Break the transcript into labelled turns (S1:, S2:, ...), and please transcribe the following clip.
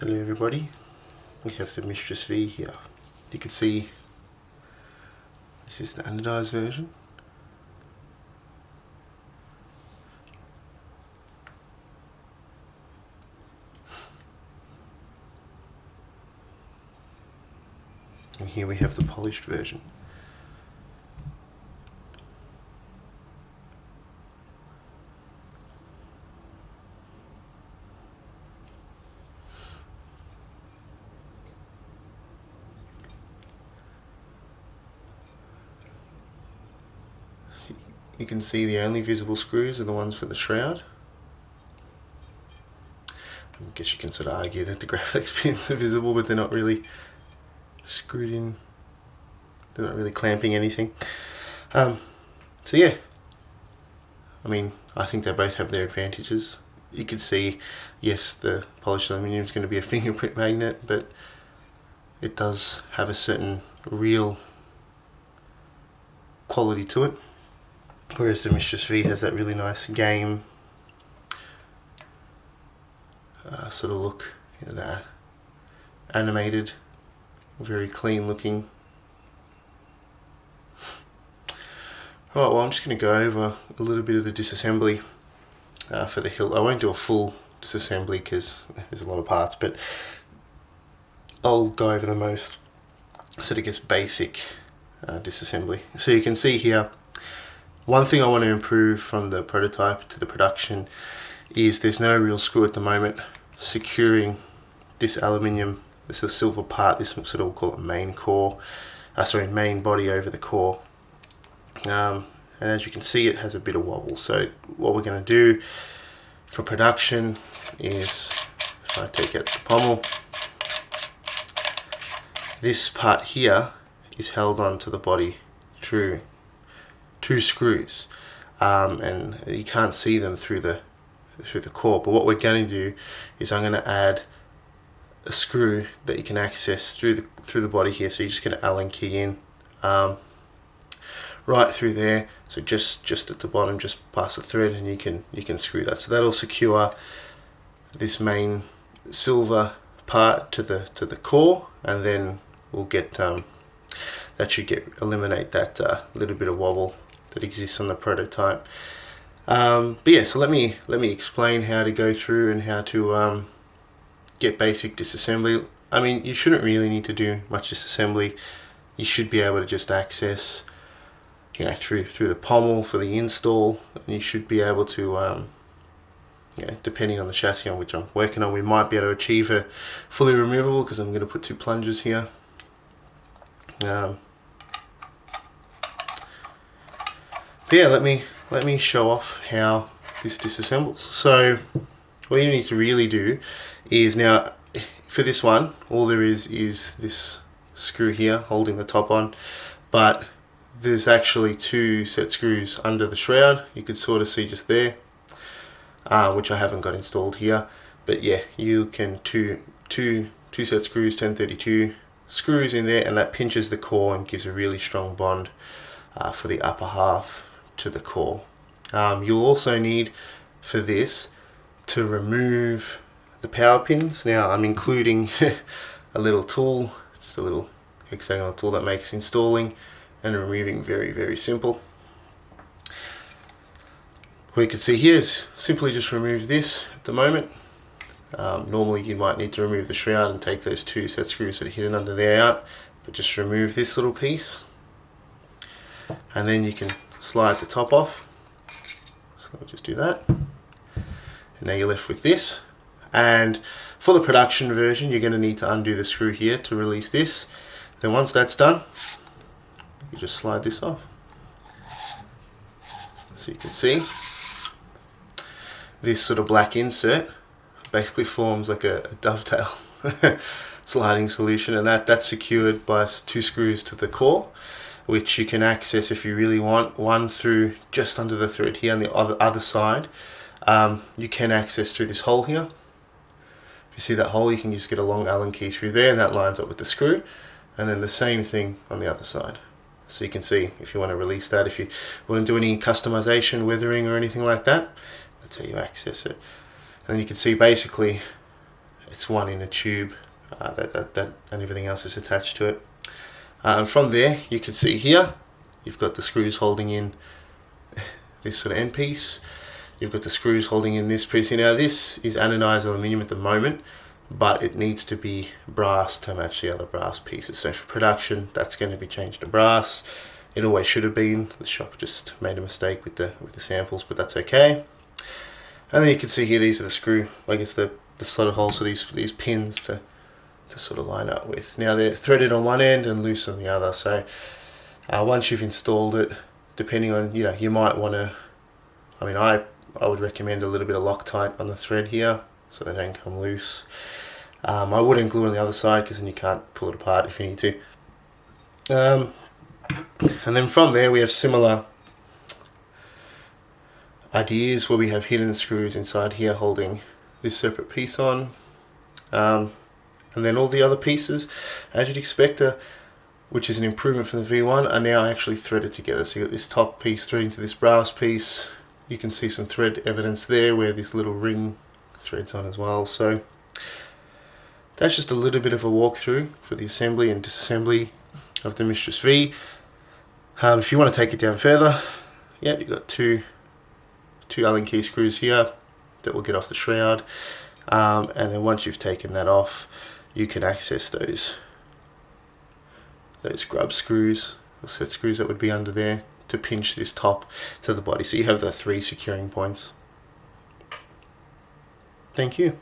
S1: Hello everybody, we have the MistressV here. You can see this is the anodised version. And here we have the polished version. You can see the only visible screws are the ones for the shroud. I guess you can sort of argue that the graphics pins are visible, but they're not really screwed in. They're not really clamping anything. So yeah, I mean, I think they both have their advantages. You can see, yes, the polished aluminium is going to be a fingerprint magnet, but it does have a certain real quality to it. Whereas the MistressV has that really nice game sort of look, you know, that animated, very clean looking. Alright, well I'm just going to go over a little bit of the disassembly for the hilt. I won't do a full disassembly because there's a lot of parts, but I'll go over the most sort of just basic disassembly. So you can see here, one thing I want to improve from the prototype to the production is there's no real screw at the moment securing this aluminium, this is a silver part, this sort of, we'll call it main core, main body over the core. And as you can see, it has a bit of wobble. So what we're going to do for production is, if I take out the pommel, this part here is held onto the body through 2 screws, and you can't see them through the core. But what we're going to do is I'm going to add a screw that you can access through the body here. So you're just going to Allen key in right through there. So just at the bottom, just past the thread, and you can screw that. So that'll secure this main silver part to the core, and then we'll get that should eliminate that little bit of wobble that exists on the prototype. But yeah, so let me explain how to go through and how to get basic disassembly. I mean, you shouldn't really need to do much disassembly. You should be able to just access, you know, through the pommel for the install, and you should be able to, you know, depending on the chassis on which I'm working on, we might be able to achieve a fully removable, because I'm going to put 2 plungers here. But yeah, let me show off how this disassembles. So what you need to really do is, now for this one, all there is this screw here holding the top on, but there's actually 2 set screws under the shroud. You could sort of see just there, which I haven't got installed here. But yeah, you can two set screws, 1032 screws in there, and that pinches the core and gives a really strong bond for the upper half to the core. You'll also need for this to remove the power pins. Now I'm including a little tool, just a little hexagonal tool that makes installing and removing very, very simple. What you can see here is simply just remove this at the moment. Normally you might need to remove the shroud and take those 2 set screws that are hidden under there out, but just remove this little piece, and then you can slide the top off. So let me just do that, and now you're left with this. And for the production version, you're going to need to undo the screw here to release this. Then once that's done, you just slide this off. So you can see this sort of black insert basically forms like a dovetail sliding solution, and that's secured by 2 screws to the core, which you can access if you really want. One through just under the thread here, on the other side you can access through this hole here. If you see that hole, you can just get a long Allen key through there, and that lines up with the screw. And then the same thing on the other side. So you can see, if you want to release that, if you want to do any customization, weathering or anything like that, that's how you access it. And then you can see basically it's one in a tube and everything else is attached to it. And from there you can see here you've got the screws holding in this sort of end piece. You've got the screws holding in this piece. Now this is anodized aluminium at the moment, but it needs to be brass to match the other brass pieces. So for production, that's going to be changed to brass. It always should have been. The shop just made a mistake with the samples, but that's okay. And then you can see here, these are the screw, I guess the slotted holes for these pins to sort of line up with. Now they're threaded on one end and loose on the other. So once you've installed it, depending on, you might want to, I would recommend a little bit of Loctite on the thread here so they don't come loose. I wouldn't glue on the other side because then you can't pull it apart if you need to. And then from there we have similar ideas where we have hidden screws inside here holding this separate piece on. And then all the other pieces, as you'd expect, which is an improvement from the V1, are now actually threaded together. So you've got this top piece threading to this brass piece. You can see some thread evidence there where this little ring threads on as well. So that's just a little bit of a walkthrough for the assembly and disassembly of the MistressV. If you want to take it down further, you've got two Allen key screws here that will get off the shroud, and then once you've taken that off, you can access those grub screws or set screws that would be under there to pinch this top to the body. So you have the 3 securing points. Thank you.